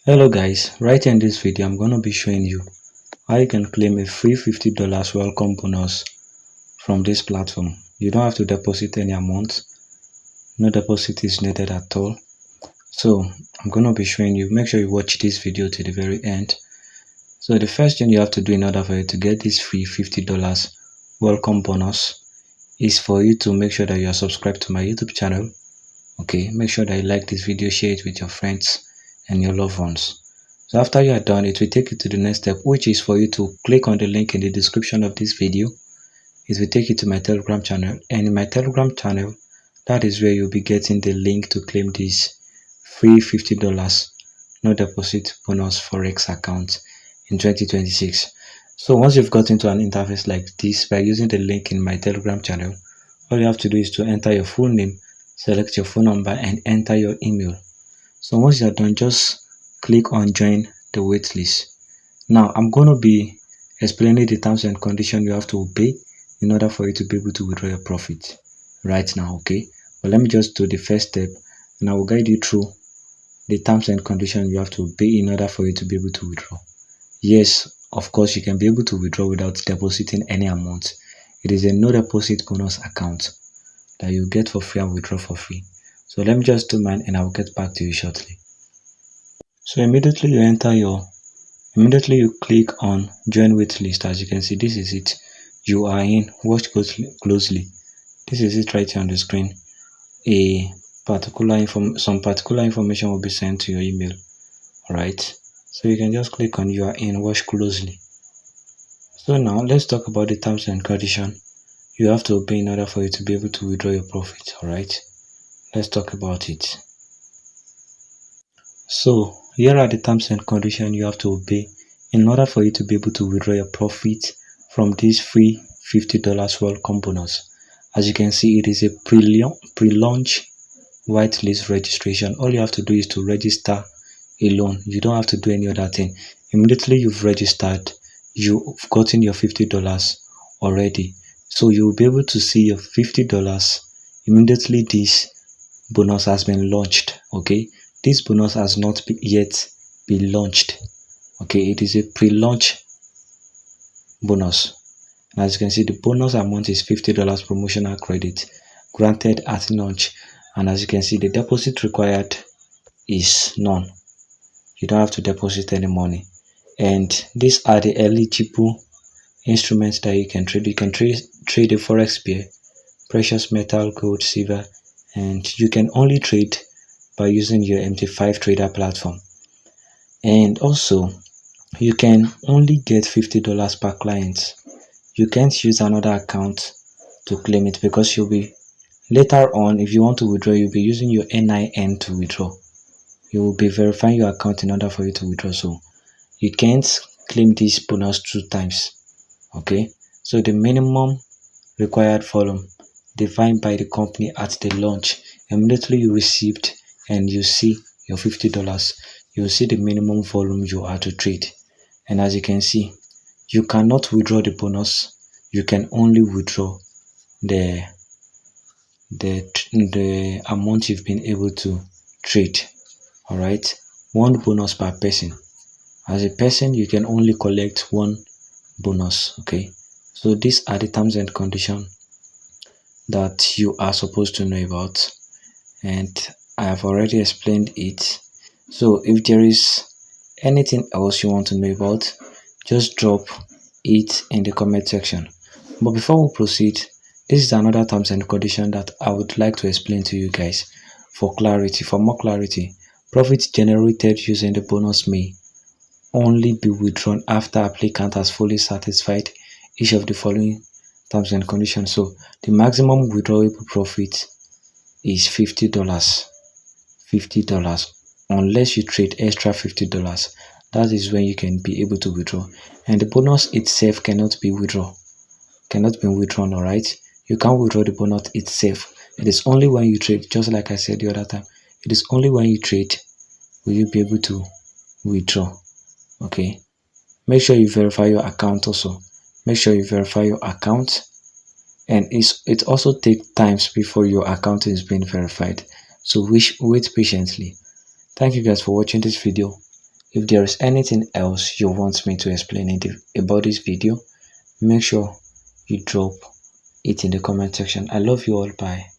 Hello guys, right here in this video I'm going to be showing you how you can claim a free $50 welcome bonus from this platform. You don't have to deposit any amount, no deposit is needed at all. So I'm going to be showing you. Make sure you watch this video to the very end. So the first thing you have to do in order for you to get this free $50 welcome bonus is for you to make sure that you are subscribed to my YouTube channel. Okay, make sure that you like this video, share it with your friends and your loved ones. So after you are done, it will take you to the next step, which is for you to click on the link in the description of this video. It will take you to my Telegram channel, and in my Telegram channel, that is where you'll be getting the link to claim this free $50 no deposit bonus Forex account in 2026. So once you've got into an interface like this by using the link in my Telegram channel, all you have to do is to enter your full name, select your phone number, and enter your email. So once you're done, just click on join the waitlist. Now I'm going to be explaining the terms and conditions you have to obey in order for you to be able to withdraw your profit right now. Okay, but let me just do the first step and I will guide you through the terms and conditions you have to obey in order for you to be able to withdraw. Yes, of course you can be able to withdraw without depositing any amount. It is a no deposit bonus account that you get for free and withdraw for free. So let me just do mine and I will get back to you shortly. So immediately you click on join waitlist. As you can see, this is it. You are in. Watch closely. This is it right here on the screen. Some particular information will be sent to your email. Alright. So you can just click on you are in. Watch closely. So now let's talk about the terms and conditions you have to obey in order for you to be able to withdraw your profit. Alright. Let's talk about it. So here are the terms and conditions you have to obey in order for you to be able to withdraw your profit from this free $50 welcome bonus. As you can see, it is a pre-launch whitelist registration. All you have to do is to register alone. You don't have to do any other thing. Immediately you've registered, you've gotten your $50 already. So you'll be able to see your $50 immediately this bonus has been launched. Okay, this bonus has not yet been launched. Okay, it is a pre-launch bonus. And as you can see, the bonus amount is $50 promotional credit granted at launch. And as you can see, the deposit required is none. You don't have to deposit any money. And these are the eligible instruments that you can trade. You can trade a Forex pair, precious metal, gold, silver, and you can only trade by using your MT5 trader platform. And also you can only get $50 per client. You can't use another account to claim it because you'll be later on, if you want to withdraw, you'll be using your NIN to withdraw. You will be verifying your account in order for you to withdraw. So you can't claim this bonus 2 times. Okay, so the minimum required volume defined by the company at the launch, immediately you received and you see your $50, you will see the minimum volume you are to trade. And as you can see, you cannot withdraw the bonus. You can only withdraw the amount you've been able to trade. All right, 1 bonus per person. As a person, you can only collect 1 bonus. Okay, so these are the terms and conditions that you are supposed to know about, and I have already explained it. So if there is anything else you want to know about, just drop it in the comment section. But before we proceed, this is another terms and condition that I would like to explain to you guys for more clarity. Profit generated using the bonus may only be withdrawn after applicant has fully satisfied each of the following terms and conditions. So the maximum withdrawable profit is $50 unless you trade extra $50. That is when you can be able to withdraw, and the bonus itself cannot be withdrawn. All right, you can't withdraw the bonus itself. It is only when you trade, just like I said the other time, it is only when you trade will you be able to withdraw. Okay, make sure you verify your account. Also make sure you verify your account, and it also takes times before your account is being verified, so wait patiently. Thank you guys for watching this video. If there is anything else you want me to explain about this video, make sure you drop it in the comment section. I love you all. Bye.